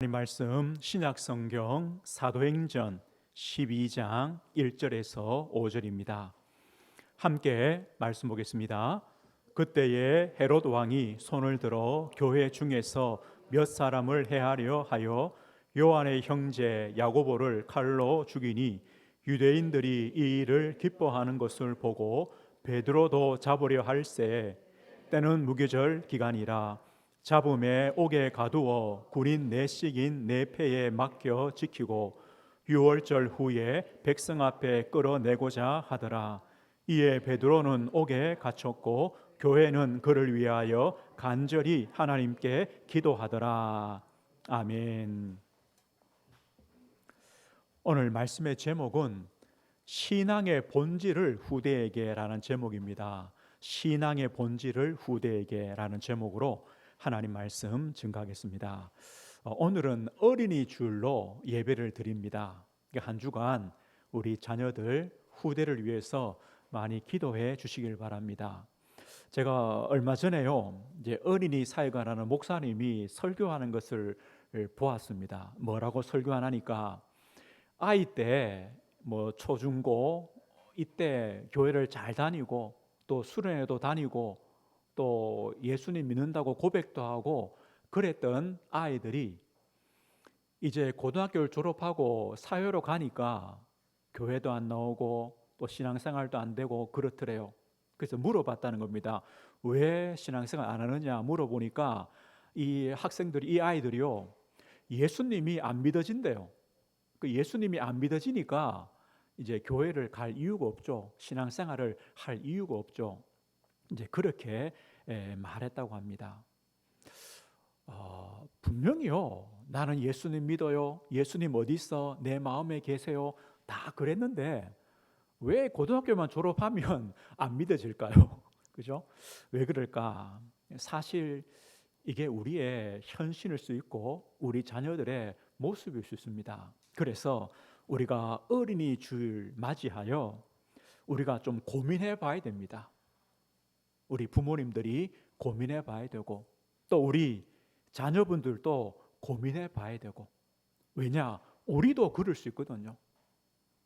하나님 말씀 신약성경 사도행전 12장 1절에서 5절입니다. 함께 말씀 보겠습니다. 그때에 헤롯 왕이 손을 들어 교회 중에서 몇 사람을 해하려 하여 요한의 형제 야고보를 칼로 죽이니 유대인들이 이 일을 기뻐하는 것을 보고 베드로도 잡으려 할세. 때는 무교절 기간이라. 잡음에 옥에 가두어 군인 내식인 내 패에 맡겨 지키고 유월절 후에 백성 앞에 끌어내고자 하더라. 이에 베드로는 옥에 갇혔고 교회는 그를 위하여 간절히 하나님께 기도하더라. 아멘. 오늘 말씀의 제목은 신앙의 본질을 후대에게라는 제목입니다. 신앙의 본질을 후대에게라는 제목으로 하나님 말씀 증거하겠습니다. 오늘은 어린이 주일로 예배를 드립니다. 한 주간 우리 자녀들 후대를 위해서 많이 기도해 주시길 바랍니다. 제가 얼마 전에요, 이제 어린이 사역하는 목사님이 설교하는 것을 보았습니다. 뭐라고 설교하니까 아이 때 초중고 이때 교회를 잘 다니고 또 수련회도 다니고 또 예수님 믿는다고 고백도 하고 그랬던 아이들이 이제 고등학교를 졸업하고 사회로 가니까 교회도 안 나오고 또 신앙생활도 안 되고 그렇더래요. 그래서 물어봤다는 겁니다. 왜 신앙생활 안 하느냐 물어보니까 이 학생들이, 이 아이들이요, 예수님이 안 믿어진대요. 그 예수님이 안 믿어지니까 이제 교회를 갈 이유가 없죠. 신앙생활을 할 이유가 없죠. 이제 그렇게 말했다고 합니다. 분명히요, 나는 예수님 믿어요, 예수님 어디 있어, 내 마음에 계세요, 다 그랬는데 왜 고등학교만 졸업하면 안 믿어질까요? 그죠? 왜 그럴까? 사실 이게 우리의 현실일 수 있고 우리 자녀들의 모습일 수 있습니다. 그래서 우리가 어린이 주일 맞이하여 우리가 좀 고민해 봐야 됩니다. 우리 부모님들이 고민해 봐야 되고 또 우리 자녀분들도 고민해 봐야 되고, 왜냐? 우리도 그럴 수 있거든요.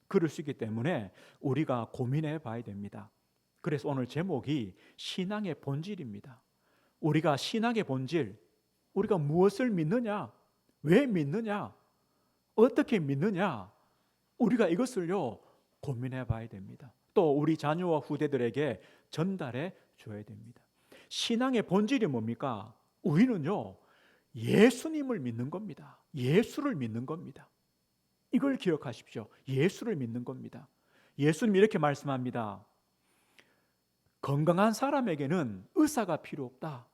그럴 수 있기 때문에 우리가 고민해 봐야 됩니다. 그래서 오늘 제목이 신앙의 본질입니다. 우리가 신앙의 본질, 우리가 무엇을 믿느냐, 왜 믿느냐, 어떻게 믿느냐, 우리가 이것을요 고민해 봐야 됩니다. 또 우리 자녀와 후대들에게 전달해 줘야 됩니다. 신앙의 본질이 뭡니까? 우리는요 예수님을 믿는 겁니다. 예수를 믿는 겁니다. 이걸 기억하십시오. 예수를 믿는 겁니다. 예수님이 이렇게 말씀합니다. 건강한 사람에게는 의사가 필요 없다.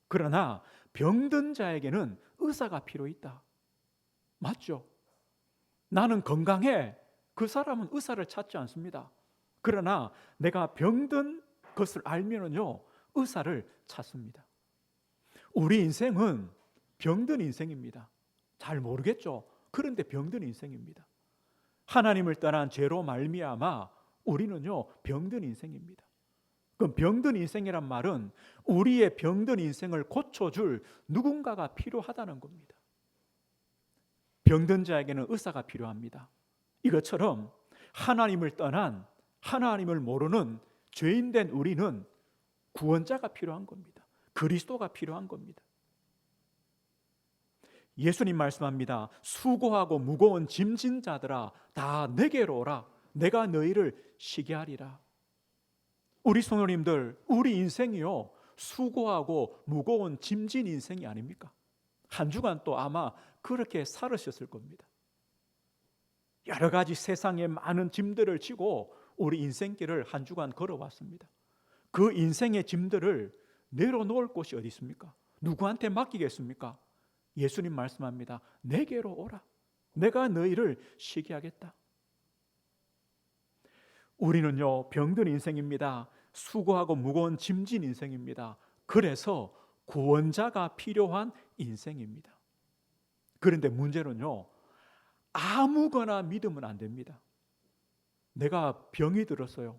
그러나 병든 자에게는 의사가 필요 있다. 맞죠? 나는 건강해. 그 사람은 의사를 찾지 않습니다. 그러나 내가 병든 것을 알면은요 의사를 찾습니다. 우리 인생은 병든 인생입니다. 잘 모르겠죠? 그런데 병든 인생입니다. 하나님을 떠난 죄로 말미암아 우리는요 병든 인생입니다. 그럼 병든 인생이란 말은 우리의 병든 인생을 고쳐줄 누군가가 필요하다는 겁니다. 병든 자에게는 의사가 필요합니다. 이것처럼 하나님을 떠난, 하나님을 모르는 죄인된 우리는 구원자가 필요한 겁니다. 그리스도가 필요한 겁니다. 예수님 말씀합니다. 수고하고 무거운 짐진 자들아 다 내게로 오라. 내가 너희를 쉬게 하리라. 우리 성도님들, 우리 인생이요 수고하고 무거운 짐진 인생이 아닙니까? 한 주간 또 아마 그렇게 살으셨을 겁니다. 여러 가지 세상에 많은 짐들을 지고 우리 인생길을 한 주간 걸어왔습니다. 그 인생의 짐들을 내려놓을 곳이 어디 있습니까? 누구한테 맡기겠습니까? 예수님 말씀합니다. 내게로 오라. 내가 너희를 쉬게 하겠다. 우리는요 병든 인생입니다. 수고하고 무거운 짐진 인생입니다. 그래서 구원자가 필요한 인생입니다. 그런데 문제는요 아무거나 믿으면 안 됩니다. 내가 병이 들었어요.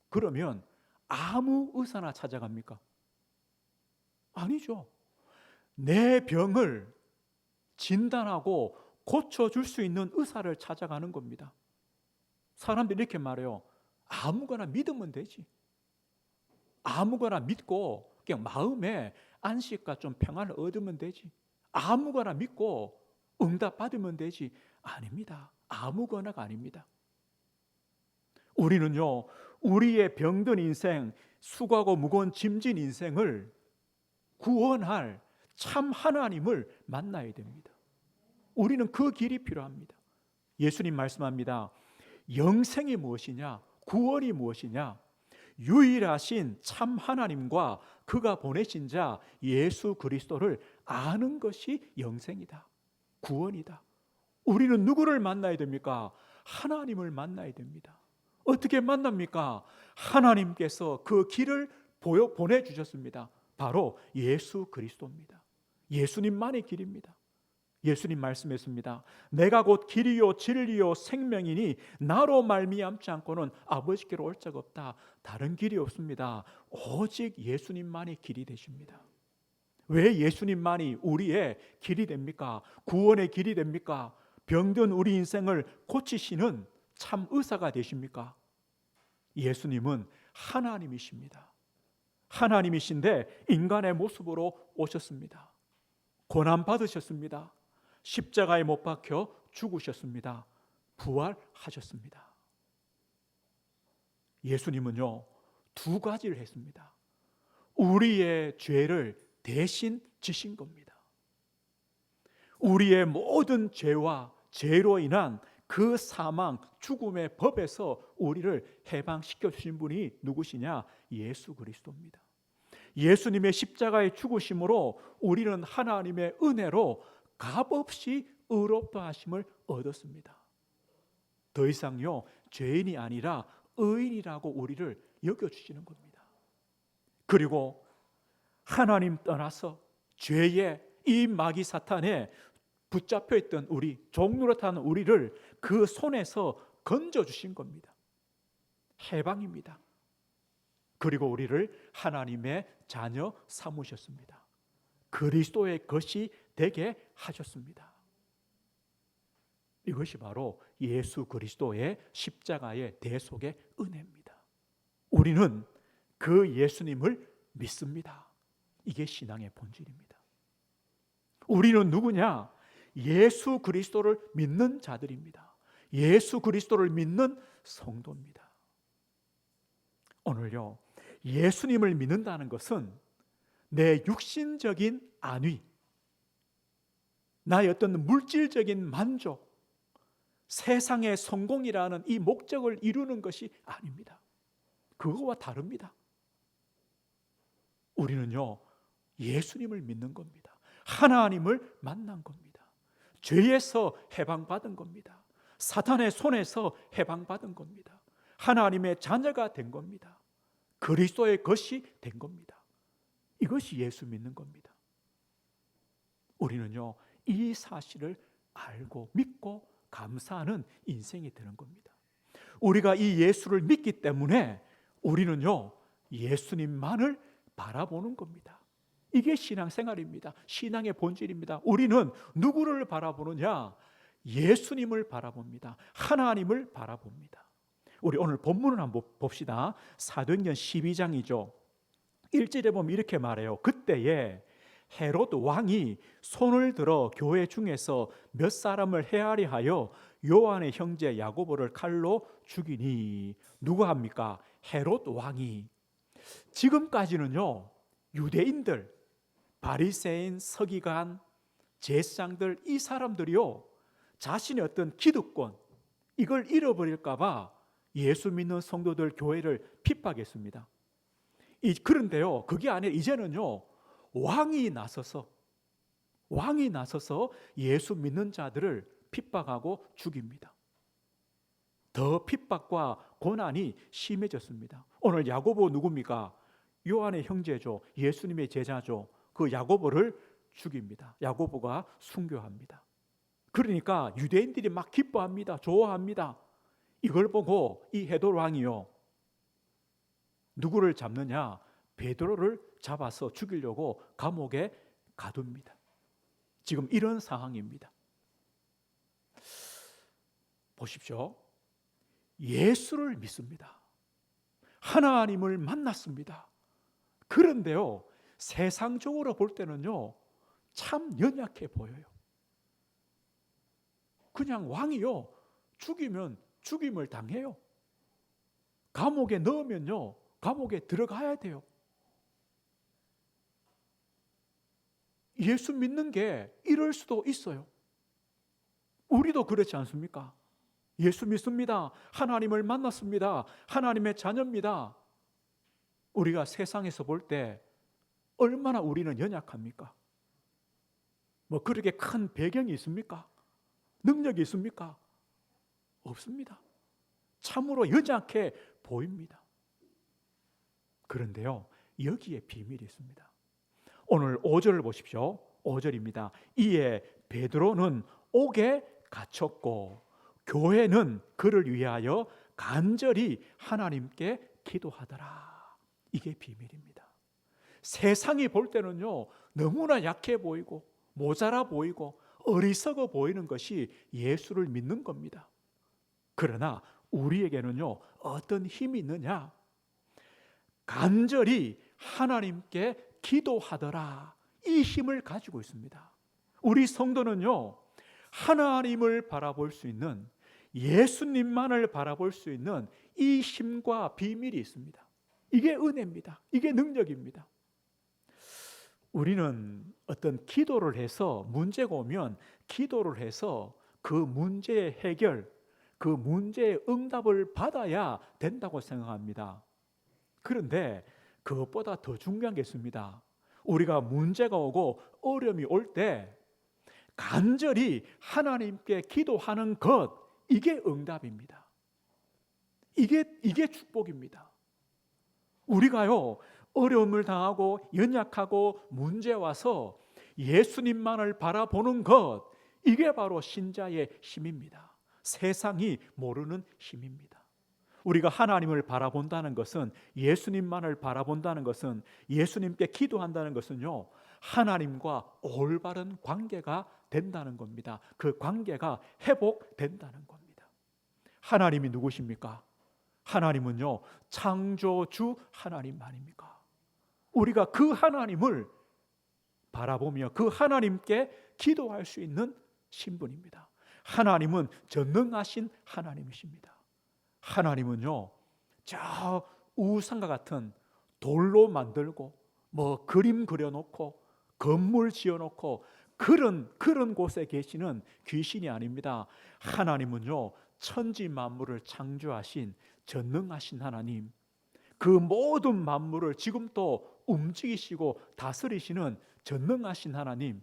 그러면 아무 의사나 찾아갑니까? 아니죠. 내 병을 진단하고 고쳐줄 수 있는 의사를 찾아가는 겁니다. 사람들이 이렇게 말해요. 아무거나 믿으면 되지. 아무거나 믿고 그냥 마음에 안식과 좀 평안을 얻으면 되지. 아무거나 믿고 응답 받으면 되지. 아닙니다. 아무거나가 아닙니다. 우리는요, 우리의 병든 인생, 수고하고 무거운 짐진 인생을 구원할 참 하나님을 만나야 됩니다. 우리는 그 길이 필요합니다. 예수님 말씀합니다. 영생이 무엇이냐? 구원이 무엇이냐? 유일하신 참 하나님과 그가 보내신 자 예수 그리스도를 아는 것이 영생이다. 구원이다. 우리는 누구를 만나야 됩니까? 하나님을 만나야 됩니다. 어떻게 만납니까? 하나님께서 그 길을 보내주셨습니다. 바로 예수 그리스도입니다. 예수님만의 길입니다. 예수님 말씀했습니다. 내가 곧 길이요 진리요 생명이니 나로 말미암지 않고는 아버지께로 올 자가 없다. 다른 길이 없습니다. 오직 예수님만이 길이 되십니다. 왜 예수님만이 우리의 길이 됩니까? 구원의 길이 됩니까? 병든 우리 인생을 고치시는 참 의사가 되십니까? 예수님은 하나님이십니다. 하나님이신데 인간의 모습으로 오셨습니다. 고난 받으셨습니다. 십자가에 못 박혀 죽으셨습니다. 부활하셨습니다. 예수님은요, 두 가지를 했습니다. 우리의 죄를 대신 지신 겁니다. 우리의 모든 죄와 죄로 인한 그 사망, 죽음의 법에서 우리를 해방시켜 주신 분이 누구시냐? 예수 그리스도입니다. 예수님의 십자가의 죽으심으로 우리는 하나님의 은혜로 값없이 의롭다 하심을 얻었습니다. 더 이상요, 죄인이 아니라 의인이라고 우리를 여겨주시는 겁니다. 그리고 하나님 떠나서 죄의 이 마귀 사탄에 붙잡혀 있던 우리, 종노릇하는 우리를 그 손에서 건져주신 겁니다. 해방입니다. 그리고 우리를 하나님의 자녀 삼으셨습니다. 그리스도의 것이 되게 하셨습니다. 이것이 바로 예수 그리스도의 십자가의 대속의 은혜입니다. 우리는 그 예수님을 믿습니다. 이게 신앙의 본질입니다. 우리는 누구냐? 예수 그리스도를 믿는 자들입니다. 예수 그리스도를 믿는 성도입니다. 오늘요, 예수님을 믿는다는 것은 내 육신적인 안위, 나의 어떤 물질적인 만족, 세상의 성공이라는 이 목적을 이루는 것이 아닙니다. 그거와 다릅니다. 우리는요, 예수님을 믿는 겁니다. 하나님을 만난 겁니다. 죄에서 해방받은 겁니다. 사탄의 손에서 해방받은 겁니다. 하나님의 자녀가 된 겁니다. 그리스도의 것이 된 겁니다. 이것이 예수 믿는 겁니다. 우리는요, 이 사실을 알고 믿고 감사하는 인생이 되는 겁니다. 우리가 이 예수를 믿기 때문에 우리는요, 예수님만을 바라보는 겁니다. 이게 신앙생활입니다. 신앙의 본질입니다. 우리는 누구를 바라보느냐? 예수님을 바라봅니다. 하나님을 바라봅니다. 우리 오늘 본문을 한번 봅시다. 사도행전 12장이죠. 1절에 보면 이렇게 말해요. 그때에 헤롯 왕이 손을 들어 교회 중에서 몇 사람을 헤아려 하여 요한의 형제 야고보를 칼로 죽이니. 누가 합니까? 헤롯 왕이. 지금까지는요, 유대인들, 바리새인, 서기관, 제사장들, 이 사람들이요, 자신의 어떤 기득권, 이걸 잃어버릴까 봐 예수 믿는 성도들 교회를 핍박했습니다. 그런데요, 그게 아니라 이제는요, 왕이 나서서 예수 믿는 자들을 핍박하고 죽입니다. 더 핍박과 고난이 심해졌습니다. 오늘 야고보 누굽니까? 요한의 형제죠. 예수님의 제자죠. 그 야고보를 죽입니다. 야고보가 순교합니다. 그러니까 유대인들이 막 기뻐합니다. 좋아합니다. 이걸 보고 이 헤롯 왕이요, 누구를 잡느냐? 베드로를 잡아서 죽이려고 감옥에 가둡니다. 지금 이런 상황입니다. 보십시오. 예수를 믿습니다. 하나님을 만났습니다. 그런데요, 세상적으로 볼 때는요, 참 연약해 보여요. 그냥 왕이요, 죽이면 죽임을 당해요. 감옥에 넣으면요, 감옥에 들어가야 돼요. 예수 믿는 게 이럴 수도 있어요. 우리도 그렇지 않습니까? 예수 믿습니다. 하나님을 만났습니다. 하나님의 자녀입니다. 우리가 세상에서 볼 때 얼마나 우리는 연약합니까? 뭐 그렇게 큰 배경이 있습니까? 능력이 있습니까? 없습니다. 참으로 연약해 보입니다. 그런데요, 여기에 비밀이 있습니다. 오늘 5절을 보십시오. 5절입니다. 이에 베드로는 옥에 갇혔고 교회는 그를 위하여 간절히 하나님께 기도하더라. 이게 비밀입니다. 세상이 볼 때는요, 너무나 약해 보이고 모자라 보이고 어리석어 보이는 것이 예수를 믿는 겁니다. 그러나 우리에게는요, 어떤 힘이 있느냐? 간절히 하나님께 기도하더라. 이 힘을 가지고 있습니다. 우리 성도는요, 하나님을 바라볼 수 있는, 예수님만을 바라볼 수 있는 이 힘과 비밀이 있습니다. 이게 은혜입니다. 이게 능력입니다. 우리는 어떤 기도를 해서 문제가 오면 기도를 해서 그 문제의 해결, 그 문제의 응답을 받아야 된다고 생각합니다. 그런데 그것보다 더 중요한 게 있습니다. 우리가 문제가 오고 어려움이 올 때 간절히 하나님께 기도하는 것, 이게 응답입니다. 이게 축복입니다. 우리가요, 어려움을 당하고 연약하고 문제 와서 예수님만을 바라보는 것, 이게 바로 신자의 힘입니다. 세상이 모르는 힘입니다. 우리가 하나님을 바라본다는 것은, 예수님만을 바라본다는 것은, 예수님께 기도한다는 것은요, 하나님과 올바른 관계가 된다는 겁니다. 그 관계가 회복된다는 겁니다. 하나님이 누구십니까? 하나님은요, 창조주 하나님 아닙니까? 우리가 그 하나님을 바라보며 그 하나님께 기도할 수 있는 신분입니다. 하나님은 전능하신 하나님이십니다. 하나님은요, 저 우상과 같은 돌로 만들고 뭐 그림 그려놓고 건물 지어놓고 그런 곳에 계시는 귀신이 아닙니다. 하나님은요, 천지 만물을 창조하신 전능하신 하나님, 그 모든 만물을 지금 또 움직이시고 다스리시는 전능하신 하나님,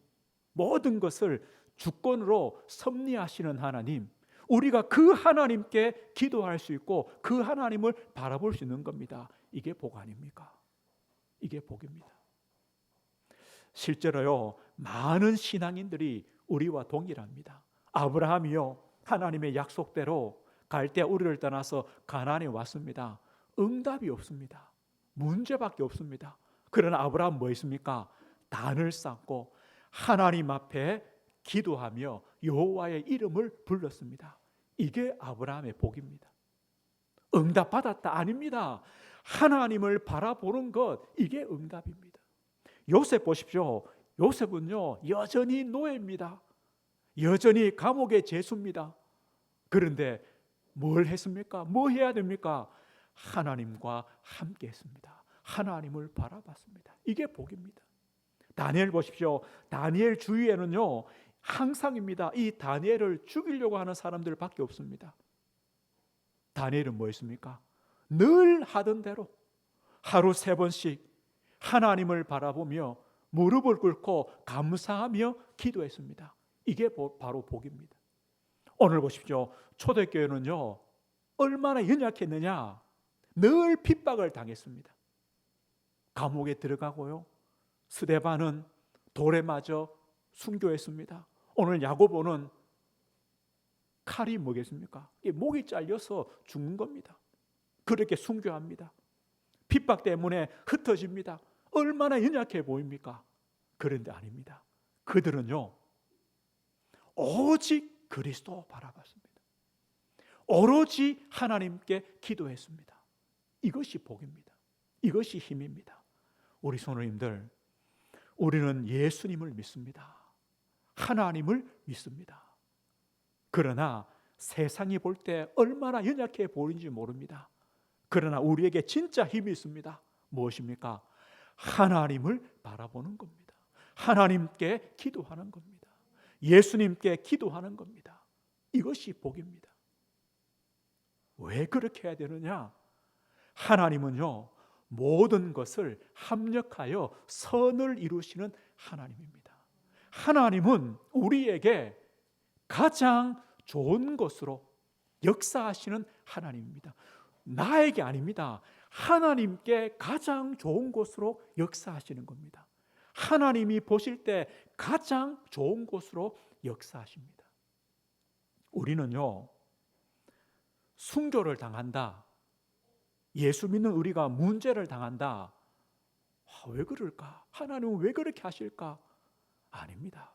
모든 것을 주권으로 섭리하시는 하나님, 우리가 그 하나님께 기도할 수 있고 그 하나님을 바라볼 수 있는 겁니다. 이게 복 아닙니까? 이게 복입니다. 실제로요, 많은 신앙인들이 우리와 동일합니다. 아브라함이요, 하나님의 약속대로 갈대아 우르를 떠나서 가나안에 왔습니다. 응답이 없습니다. 문제밖에 없습니다. 그러나 아브라함 뭐 했습니까? 단을 쌓고 하나님 앞에 기도하며 여호와의 이름을 불렀습니다. 이게 아브라함의 복입니다. 응답 받았다 아닙니다. 하나님을 바라보는 것, 이게 응답입니다. 요셉 보십시오. 요셉은요, 여전히 노예입니다. 여전히 감옥의 죄수입니다. 그런데 뭘 했습니까? 뭐 해야 됩니까? 하나님과 함께 했습니다. 하나님을 바라봤습니다. 이게 복입니다. 다니엘 보십시오. 다니엘 주위에는요, 항상입니다. 이 다니엘을 죽이려고 하는 사람들밖에 없습니다. 다니엘은 뭐 했습니까? 늘 하던 대로 하루 3번씩 하나님을 바라보며 무릎을 꿇고 감사하며 기도했습니다. 이게 바로 복입니다. 오늘 보십시오. 초대교회는요, 얼마나 연약했느냐? 늘 핍박을 당했습니다. 감옥에 들어가고요, 스데반은 돌에 맞아 순교했습니다. 오늘 야고보는 칼이 뭐겠습니까? 목이 잘려서 죽는 겁니다. 그렇게 순교합니다. 핍박 때문에 흩어집니다. 얼마나 연약해 보입니까? 그런데 아닙니다. 그들은요, 오직 그리스도 바라봤습니다. 오로지 하나님께 기도했습니다. 이것이 복입니다. 이것이 힘입니다. 우리 성도님들, 우리는 예수님을 믿습니다. 하나님을 믿습니다. 그러나 세상이 볼 때 얼마나 연약해 보이는지 모릅니다. 그러나 우리에게 진짜 힘이 있습니다. 무엇입니까? 하나님을 바라보는 겁니다. 하나님께 기도하는 겁니다. 예수님께 기도하는 겁니다. 이것이 복입니다. 왜 그렇게 해야 되느냐? 하나님은요, 모든 것을 합력하여 선을 이루시는 하나님입니다. 하나님은 우리에게 가장 좋은 것으로 역사하시는 하나님입니다. 나에게 아닙니다. 하나님께 가장 좋은 것으로 역사하시는 겁니다. 하나님이 보실 때 가장 좋은 것으로 역사하십니다. 우리는요, 순교를 당한다, 예수 믿는 우리가 문제를 당한다, 왜 그럴까? 하나님은 왜 그렇게 하실까? 아닙니다.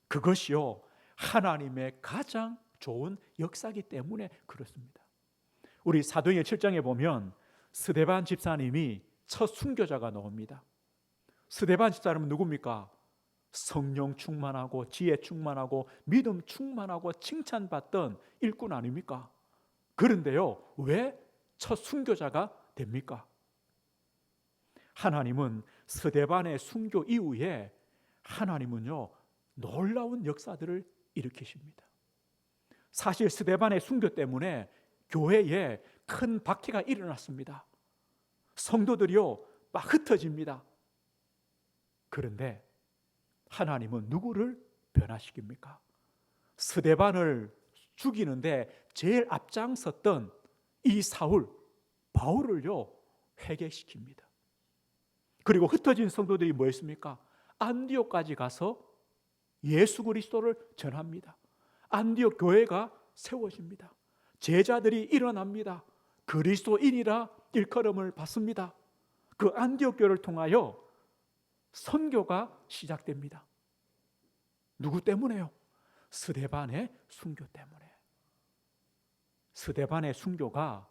그것이요, 하나님의 가장 좋은 역사이기 때문에 그렇습니다. 우리 사도행전 7장에 보면 스데반 집사님이 첫 순교자가 나옵니다. 스데반 집사님은 누굽니까? 성령 충만하고 지혜 충만하고 믿음 충만하고 칭찬받던 일꾼 아닙니까? 그런데요, 왜 첫 순교자가 됩니까? 하나님은 스데반의 순교 이후에 하나님은요, 놀라운 역사들을 일으키십니다. 사실 스데반의 순교 때문에 교회에 큰 박해가 일어났습니다. 성도들이요, 막 흩어집니다. 그런데 하나님은 누구를 변화시킵니까? 스데반을 죽이는데 제일 앞장섰던 이 사울, 바울을요, 회개시킵니다. 그리고 흩어진 성도들이 뭐 했습니까? 안디옥까지 가서 예수 그리스도를 전합니다. 안디옥 교회가 세워집니다. 제자들이 일어납니다. 그리스도인이라 일컬음을 받습니다. 그 안디옥 교회를 통하여 선교가 시작됩니다. 누구 때문에요? 스데반의 순교 때문에. 스데반의 순교가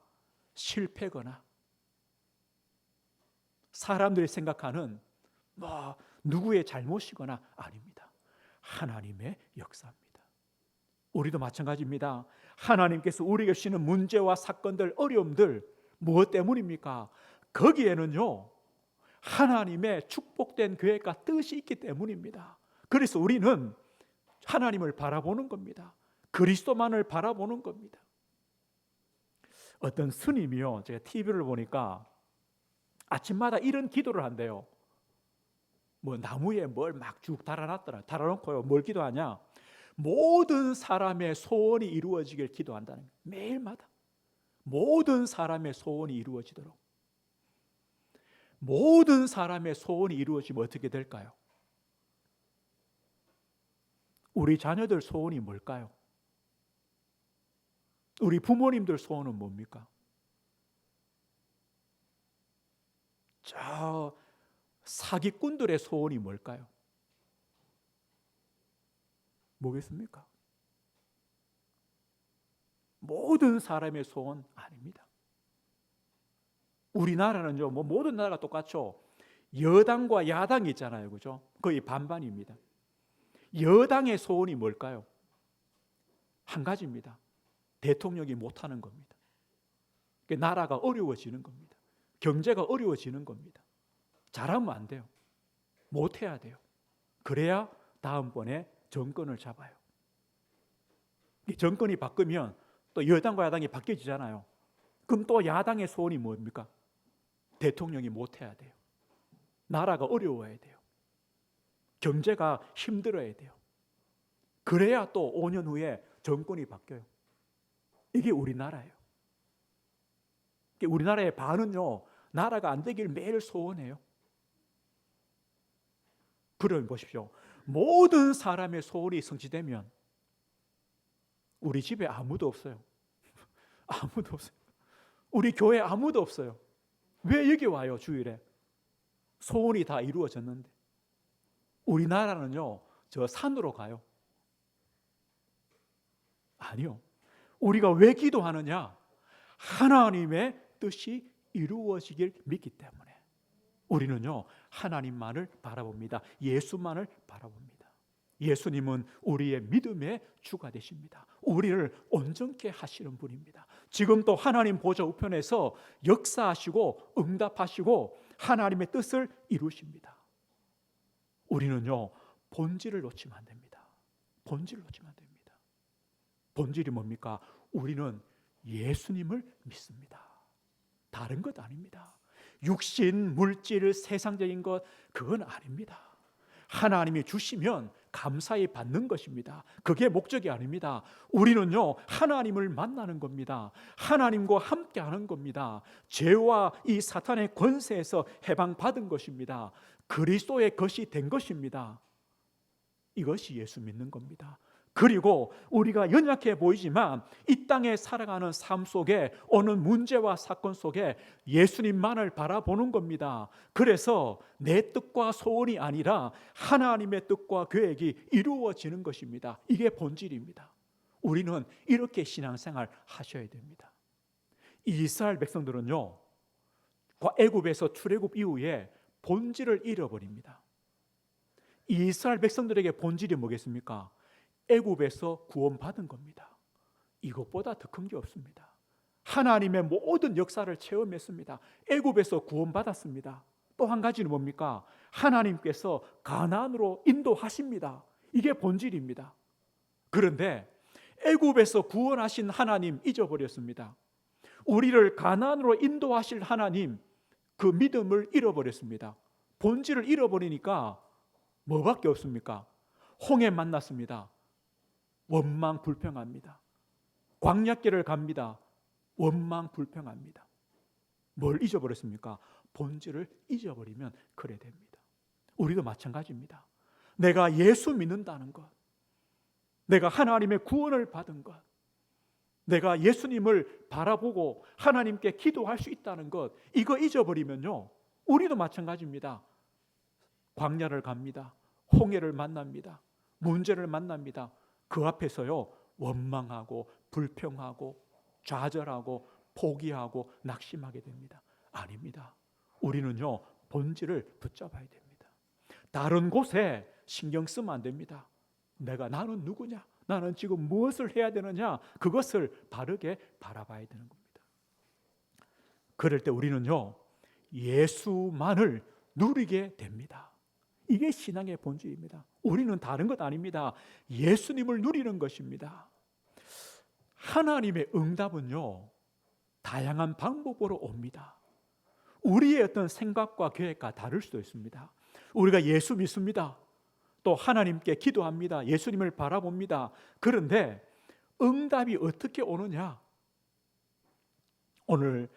실패거나 사람들이 생각하는 누구의 잘못이거나 아닙니다. 하나님의 역사입니다. 우리도 마찬가지입니다. 하나님께서 우리에게 주시는 문제와 사건들, 어려움들 무엇 때문입니까? 거기에는요, 하나님의 축복된 계획과 뜻이 있기 때문입니다. 그래서 우리는 하나님을 바라보는 겁니다. 그리스도만을 바라보는 겁니다. 어떤 스님이요, 제가 TV를 보니까 아침마다 이런 기도를 한대요. 나무에 뭘 막 쭉 달아놨더라. 달아놓고요, 뭘 기도하냐? 모든 사람의 소원이 이루어지길 기도한다는 거예요. 매일마다 모든 사람의 소원이 이루어지도록. 모든 사람의 소원이 이루어지면 어떻게 될까요? 우리 자녀들 소원이 뭘까요? 우리 부모님들 소원은 뭡니까? 저 사기꾼들의 소원이 뭘까요? 뭐겠습니까? 모든 사람의 소원 아닙니다. 우리나라는요, 모든 나라가 똑같죠. 여당과 야당이 있잖아요, 그죠? 거의 반반입니다. 여당의 소원이 뭘까요? 한 가지입니다. 대통령이 못하는 겁니다. 나라가 어려워지는 겁니다. 경제가 어려워지는 겁니다. 잘하면 안 돼요. 못해야 돼요. 그래야 다음번에 정권을 잡아요. 정권이 바뀌면 또 여당과 야당이 바뀌어지잖아요. 그럼 또 야당의 소원이 뭡니까? 대통령이 못해야 돼요. 나라가 어려워야 돼요. 경제가 힘들어야 돼요. 그래야 또 5년 후에 정권이 바뀌어요. 이게 우리나라예요. 우리나라의 반은요, 나라가 안 되길 매일 소원해요. 그러면 보십시오. 모든 사람의 소원이 성취되면 우리 집에 아무도 없어요. 아무도 없어요. 우리 교회 아무도 없어요. 왜 여기 와요, 주일에? 소원이 다 이루어졌는데. 우리나라는요, 저 산으로 가요? 아니요. 우리가 왜 기도하느냐? 하나님의 뜻이 이루어지길 믿기 때문에 우리는요, 하나님만을 바라봅니다. 예수만을 바라봅니다. 예수님은 우리의 믿음의 주가 되십니다. 우리를 온전케 하시는 분입니다. 지금도 하나님 보좌 우편에서 역사하시고 응답하시고 하나님의 뜻을 이루십니다. 우리는요, 본질을 놓치면 안 됩니다. 본질을 놓치면 안 됩니다. 본질이 뭡니까? 우리는 예수님을 믿습니다. 다른 것 아닙니다. 육신, 물질, 세상적인 것 그건 아닙니다. 하나님이 주시면 감사히 받는 것입니다. 그게 목적이 아닙니다. 우리는요, 하나님을 만나는 겁니다. 하나님과 함께하는 겁니다. 죄와 이 사탄의 권세에서 해방받은 것입니다. 그리스도의 것이 된 것입니다. 이것이 예수 믿는 겁니다. 그리고 우리가 연약해 보이지만 이 땅에 살아가는 삶 속에 어느 문제와 사건 속에 예수님만을 바라보는 겁니다. 그래서 내 뜻과 소원이 아니라 하나님의 뜻과 계획이 이루어지는 것입니다. 이게 본질입니다. 우리는 이렇게 신앙생활 하셔야 됩니다. 이스라엘 백성들은요, 애굽에서 출애굽 이후에 본질을 잃어버립니다. 이스라엘 백성들에게 본질이 뭐겠습니까? 애굽에서 구원받은 겁니다. 이것보다 더 큰 게 없습니다. 하나님의 모든 역사를 체험했습니다. 애굽에서 구원받았습니다. 또 한 가지는 뭡니까? 하나님께서 가나안으로 인도하십니다. 이게 본질입니다. 그런데 애굽에서 구원하신 하나님 잊어버렸습니다. 우리를 가나안으로 인도하실 하나님, 그 믿음을 잃어버렸습니다. 본질을 잃어버리니까 뭐밖에 없습니까? 홍해 만났습니다. 원망 불평합니다. 광야길을 갑니다. 원망 불평합니다. 뭘 잊어버렸습니까? 본질을 잊어버리면 그래 됩니다. 우리도 마찬가지입니다. 내가 예수 믿는다는 것, 내가 하나님의 구원을 받은 것, 내가 예수님을 바라보고 하나님께 기도할 수 있다는 것, 이거 잊어버리면요, 우리도 마찬가지입니다. 광야를 갑니다. 홍해를 만납니다. 문제를 만납니다. 그 앞에서요, 원망하고 불평하고 좌절하고 포기하고 낙심하게 됩니다. 아닙니다. 우리는요, 본질을 붙잡아야 됩니다. 다른 곳에 신경 쓰면 안 됩니다. 나는 누구냐? 나는 지금 무엇을 해야 되느냐? 그것을 바르게 바라봐야 되는 겁니다. 그럴 때 우리는요, 예수만을 누리게 됩니다. 이게 신앙의 본질입니다. 우리는 다른 것 아닙니다. 예수님을 누리는 것입니다. 하나님의 응답은요, 다양한 방법으로 옵니다. 우리의 어떤 생각과 계획과 다를 수도 있습니다. 우리가 예수 믿습니다. 또 하나님께 기도합니다. 예수님을 바라봅니다. 그런데 응답이 어떻게 오느냐? 오늘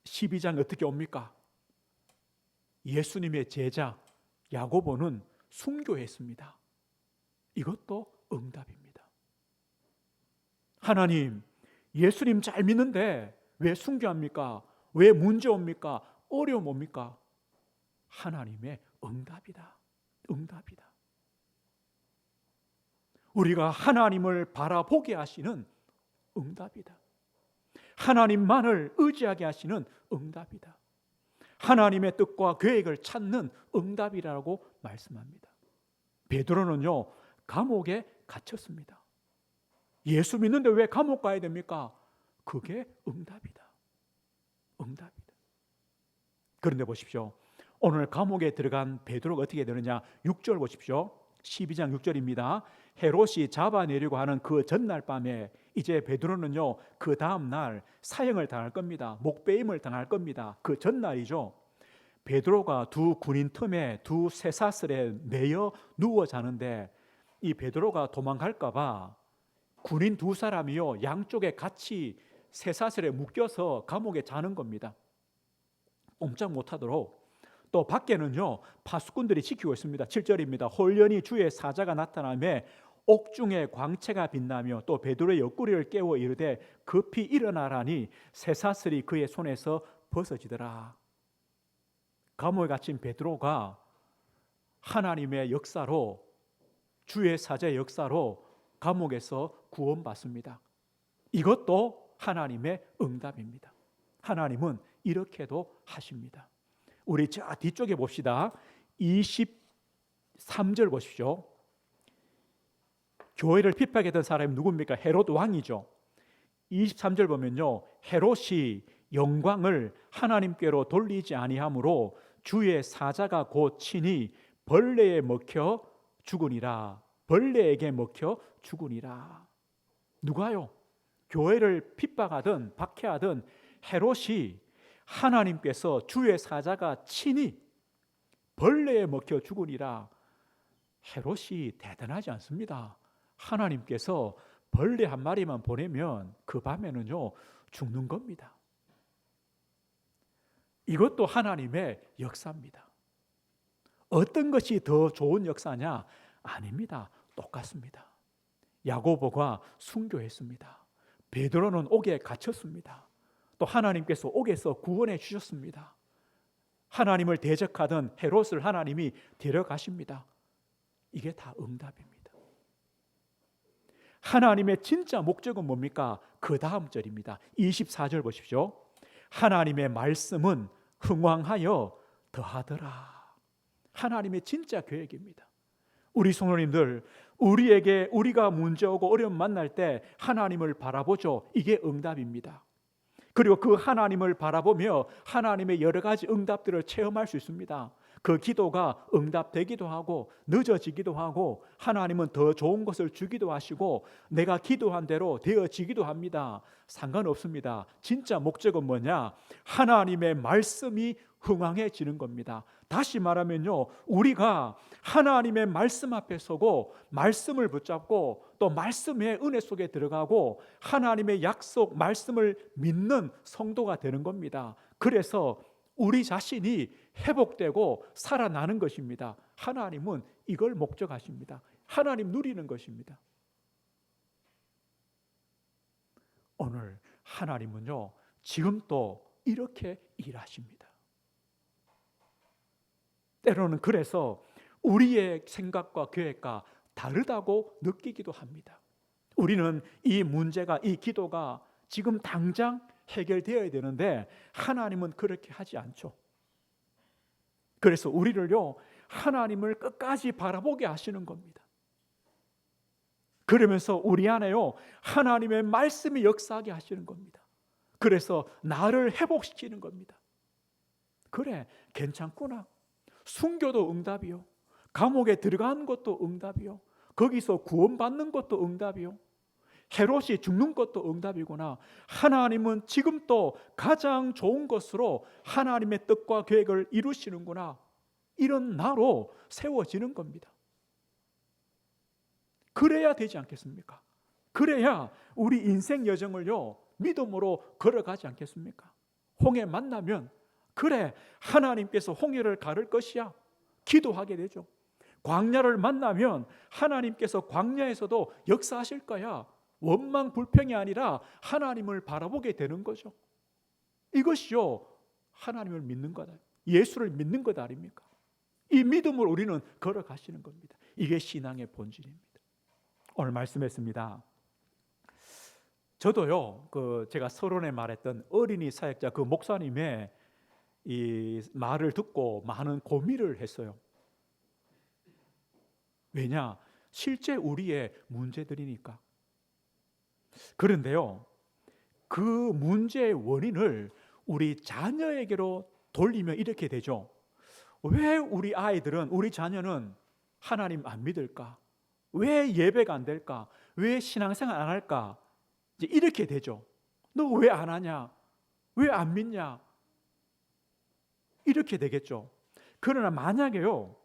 12장 어떻게 옵니까? 예수님의 제자 야고보는 순교했습니다. 이것도 응답입니다. 하나님, 예수님 잘 믿는데 왜 순교합니까? 왜 문제 옵니까? 어려움 옵니까? 하나님의 응답이다. 응답이다. 우리가 하나님을 바라보게 하시는 응답이다. 하나님만을 의지하게 하시는 응답이다. 하나님의 뜻과 계획을 찾는 응답이라고 말씀합니다. 베드로는요, 감옥에 갇혔습니다. 예수 믿는데 왜 감옥 가야 됩니까? 그게 응답이다. 응답이다. 그런데 보십시오. 오늘 감옥에 들어간 베드로가 어떻게 되느냐? 6절 보십시오. 12장 6절입니다. 헤롯이 잡아내려고 하는 그 전날 밤에 이제 베드로는요, 그 다음 날 사형을 당할 겁니다. 목베임을 당할 겁니다. 그 전날이죠. 베드로가 두 군인 틈에 두 쇠사슬에 매여 누워 자는데 이 베드로가 도망갈까 봐 군인 두 사람이요, 양쪽에 같이 쇠사슬에 묶여서 감옥에 자는 겁니다. 꼼짝 못하도록. 또 밖에는요, 파수꾼들이 지키고 있습니다. 7절입니다. 홀연히 주의 사자가 나타나며 옥중에 광채가 빛나며 또 베드로의 옆구리를 깨워 이르되 급히 일어나라니 쇠사슬이 그의 손에서 벗어지더라. 감옥에 갇힌 베드로가 하나님의 역사로 주의 사제 역사로 감옥에서 구원받습니다. 이것도 하나님의 응답입니다. 하나님은 이렇게도 하십니다. 우리 저 뒤쪽에 봅시다. 23절 보십시오. 교회를 핍박했던 사람이 누굽니까? 헤롯 왕이죠. 23절 보면요, 헤롯이 영광을 하나님께로 돌리지 아니하므로 주의 사자가 곧 친히 벌레에 먹혀 죽으니라. 벌레에게 먹혀 죽으니라. 누가요? 교회를 핍박하던 박해하던 헤롯이 하나님께서 주의 사자가 친히 벌레에 먹혀 죽으니라. 헤롯이 대단하지 않습니다. 하나님께서 벌레 한 마리만 보내면 그 밤에는요 죽는 겁니다. 이것도 하나님의 역사입니다. 어떤 것이 더 좋은 역사냐? 아닙니다. 똑같습니다. 야고보가 순교했습니다. 베드로는 옥에 갇혔습니다. 또 하나님께서 옥에서 구원해 주셨습니다. 하나님을 대적하던 헤롯을 하나님이 데려가십니다. 이게 다 응답입니다. 하나님의 진짜 목적은 뭡니까? 그 다음 절입니다. 24절 보십시오. 하나님의 말씀은 흥왕하여 더하더라. 하나님의 진짜 계획입니다. 우리 성도님들, 우리가 문제 오고 어려움 만날 때 하나님을 바라보죠. 이게 응답입니다. 그리고 그 하나님을 바라보며 하나님의 여러 가지 응답들을 체험할 수 있습니다. 그 기도가 응답되기도 하고 늦어지기도 하고 하나님은 더 좋은 것을 주기도 하시고 내가 기도한 대로 되어지기도 합니다. 상관없습니다. 진짜 목적은 뭐냐? 하나님의 말씀이 흥왕해지는 겁니다. 다시 말하면요, 우리가 하나님의 말씀 앞에 서고 말씀을 붙잡고 또 말씀의 은혜 속에 들어가고 하나님의 약속 말씀을 믿는 성도가 되는 겁니다. 그래서 우리 자신이 회복되고 살아나는 것입니다. 하나님은 이걸 목적하십니다. 하나님 누리는 것입니다. 오늘 하나님은요 지금 또 이렇게 일하십니다. 때로는 그래서 우리의 생각과 계획과 다르다고 느끼기도 합니다. 우리는 이 문제가, 이 기도가 지금 당장 해결되어야 되는데 하나님은 그렇게 하지 않죠. 그래서 우리를요 하나님을 끝까지 바라보게 하시는 겁니다. 그러면서 우리 안에요 하나님의 말씀이 역사하게 하시는 겁니다. 그래서 나를 회복시키는 겁니다. 그래, 괜찮구나. 순교도 응답이요, 감옥에 들어간 것도 응답이요, 거기서 구원받는 것도 응답이요, 헤롯이 죽는 것도 응답이구나. 하나님은 지금 또 가장 좋은 것으로 하나님의 뜻과 계획을 이루시는구나. 이런 나로 세워지는 겁니다. 그래야 되지 않겠습니까? 그래야 우리 인생 여정을요 믿음으로 걸어가지 않겠습니까? 홍해 만나면 그래, 하나님께서 홍해를 가를 것이야 기도하게 되죠. 광야를 만나면 하나님께서 광야에서도 역사하실 거야. 원망 불평이 아니라 하나님을 바라보게 되는 거죠. 이것이요 하나님을 믿는 거다, 예수를 믿는 것 아닙니까? 이 믿음을 우리는 걸어가시는 겁니다. 이게 신앙의 본질입니다. 오늘 말씀했습니다. 저도요 제가 서론에 말했던 어린이 사역자 그 목사님의 이 말을 듣고 많은 고민을 했어요. 왜냐? 실제 우리의 문제들이니까. 그런데요 그 문제의 원인을 우리 자녀에게로 돌리면 이렇게 되죠. 왜 우리 아이들은, 우리 자녀는 하나님 안 믿을까? 왜 예배가 안 될까? 왜 신앙생활 안 할까? 이제 이렇게 되죠. 너 왜 안 하냐? 왜 안 믿냐? 이렇게 되겠죠. 그러나 만약에요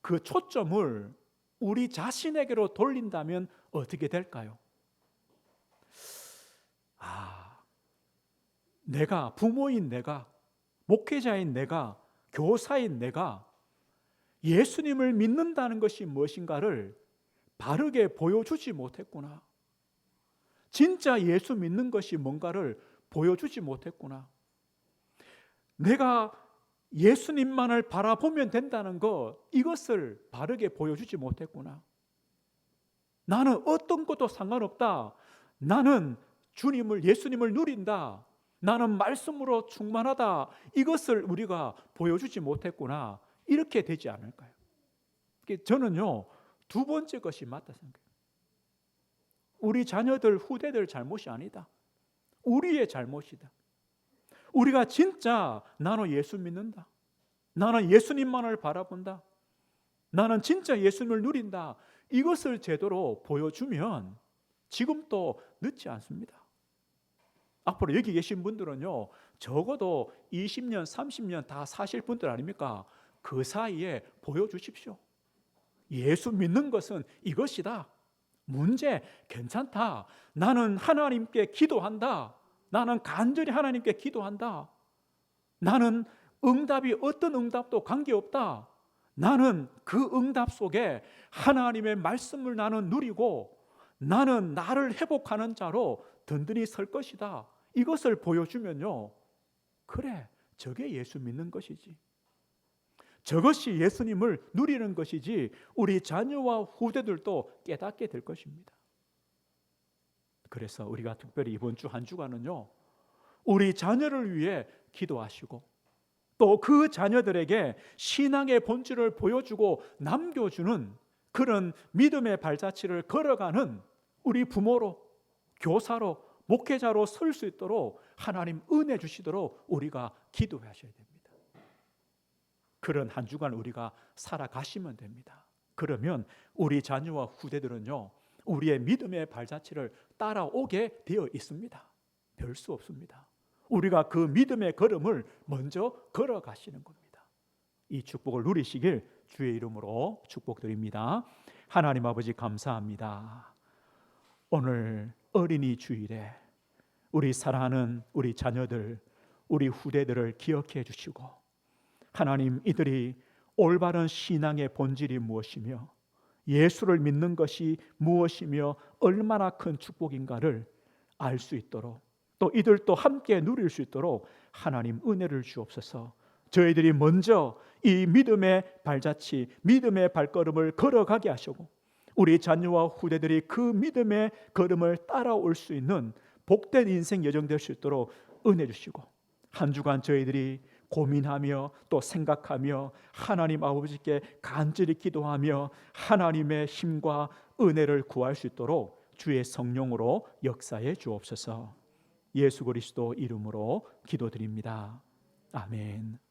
그 초점을 우리 자신에게로 돌린다면 어떻게 될까요? 내가, 부모인 내가, 목회자인 내가, 교사인 내가 예수님을 믿는다는 것이 무엇인가를 바르게 보여주지 못했구나. 진짜 예수 믿는 것이 뭔가를 보여주지 못했구나. 내가 예수님만을 바라보면 된다는 것, 이것을 바르게 보여주지 못했구나. 나는 어떤 것도 상관없다. 나는 예수님을 누린다. 나는 말씀으로 충만하다. 이것을 우리가 보여주지 못했구나. 이렇게 되지 않을까요? 저는요, 두 번째 것이 맞다 생각해요. 우리 자녀들, 후대들 잘못이 아니다. 우리의 잘못이다. 우리가 진짜 나는 예수 믿는다. 나는 예수님만을 바라본다. 나는 진짜 예수님을 누린다. 이것을 제대로 보여주면 지금도 늦지 않습니다. 앞으로 여기 계신 분들은요, 적어도 20년, 30년 다 사실 분들 아닙니까? 그 사이에 보여주십시오. 예수 믿는 것은 이것이다. 문제 괜찮다. 나는 하나님께 기도한다. 나는 간절히 하나님께 기도한다. 나는 어떤 응답도 관계없다. 나는 그 응답 속에 하나님의 말씀을 나는 누리고 나는 나를 회복하는 자로 든든히 설 것이다. 이것을 보여주면요, 그래, 저게 예수 믿는 것이지. 저것이 예수님을 누리는 것이지. 우리 자녀와 후대들도 깨닫게 될 것입니다. 그래서 우리가 특별히 이번 주 한 주간은요, 우리 자녀를 위해 기도하시고 또 그 자녀들에게 신앙의 본질을 보여주고 남겨주는 그런 믿음의 발자취를 걸어가는 우리 부모로, 교사로, 목회자로 설 수 있도록 하나님 은혜 주시도록 우리가 기도하셔야 됩니다. 그런 한 주간 우리가 살아가시면 됩니다. 그러면 우리 자녀와 후대들은요, 우리의 믿음의 발자취를 따라오게 되어 있습니다. 별 수 없습니다. 우리가 그 믿음의 걸음을 먼저 걸어가시는 겁니다. 이 축복을 누리시길 주의 이름으로 축복드립니다. 하나님 아버지 감사합니다. 오늘 어린이 주일에 우리 사랑하는 우리 자녀들, 우리 후대들을 기억해 주시고 하나님, 이들이 올바른 신앙의 본질이 무엇이며 예수를 믿는 것이 무엇이며 얼마나 큰 축복인가를 알 수 있도록 또 이들도 함께 누릴 수 있도록 하나님 은혜를 주옵소서. 저희들이 먼저 이 믿음의 발자취, 믿음의 발걸음을 걸어가게 하시고 우리 자녀와 후대들이 그 믿음의 걸음을 따라올 수 있는 복된 인생 여정 될 수 있도록 은혜 주시고 한 주간 저희들이 고민하며 또 생각하며 하나님 아버지께 간절히 기도하며 하나님의 힘과 은혜를 구할 수 있도록 주의 성령으로 역사해 주옵소서. 예수 그리스도 이름으로 기도드립니다. 아멘.